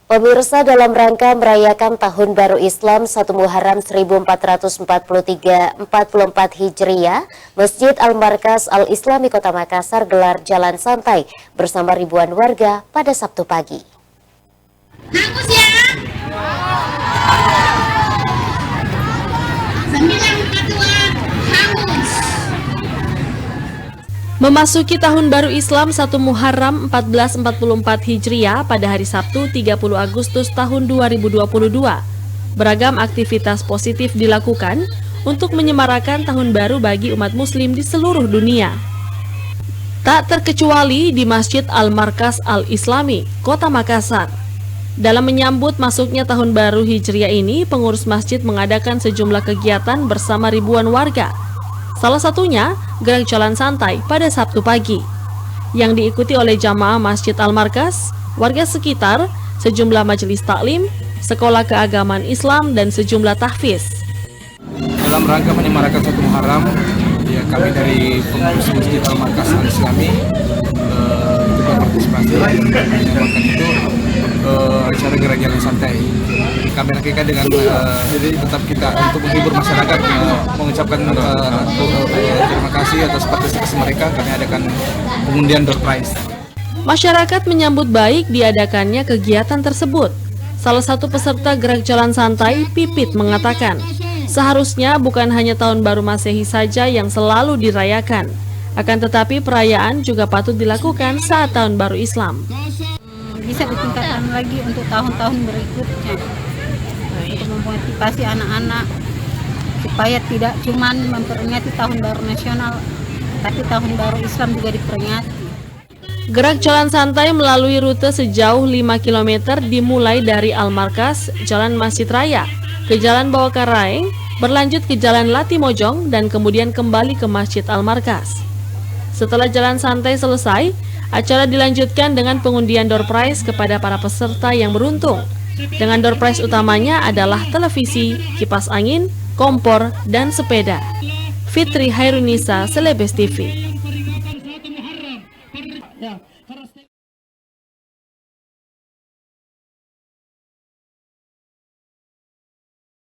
Pemirsa, dalam rangka merayakan Tahun Baru Islam 1 Muharram 1443-44 Hijriah, Masjid Al-Markas Al-Islami Kota Makassar gelar jalan santai bersama ribuan warga pada Sabtu pagi. Hangus ya. 942 hangus. Memasuki Tahun Baru Islam 1 Muharram 1444 Hijriah pada hari Sabtu 30 Agustus tahun 2022, beragam aktivitas positif dilakukan untuk menyemarakan Tahun Baru bagi umat muslim di seluruh dunia. Tak terkecuali di Masjid Al-Markas Al-Islami, Kota Makassar. Dalam menyambut masuknya Tahun Baru Hijriah ini, pengurus masjid mengadakan sejumlah kegiatan bersama ribuan warga. Salah satunya, gerak jalan santai pada Sabtu pagi, yang diikuti oleh jamaah Masjid Al-Markas, warga sekitar, sejumlah majelis taklim, sekolah keagamaan Islam, dan sejumlah tahfiz. Dalam rangka menyemarakan 1 Muharram, ya kami dari pengurus Masjid Al-Markas Al-Islami itu berpartisipasi menyemarakan itu acara gerak jalan santai. Kami lakukan dengan tetap kita untuk menghibur masyarakat, mengucapkan terima kasih atas partisipasi mereka. Kami adakan pengundian door prize. Masyarakat menyambut baik diadakannya kegiatan tersebut. Salah satu peserta gerak jalan santai, Pipit, mengatakan, seharusnya bukan hanya Tahun Baru Masehi saja yang selalu dirayakan, akan tetapi perayaan juga patut dilakukan saat Tahun Baru Islam. Bisa ditingkatkan lagi untuk tahun-tahun berikutnya, untuk memotivasi anak-anak supaya tidak cuma memperingati Tahun Baru Nasional, tapi Tahun Baru Islam juga diperingati. Gerak jalan santai melalui rute sejauh 5 km dimulai dari Al-Markas, Jalan Masjid Raya, ke Jalan Bawakaraeng, berlanjut ke Jalan Latimojong, dan kemudian kembali ke Masjid Al-Markas. Setelah jalan santai selesai, acara dilanjutkan dengan pengundian door prize kepada para peserta yang beruntung. Dengan door prize utamanya adalah televisi, kipas angin, kompor, dan sepeda. Fitri Hairunisa, Celebes TV.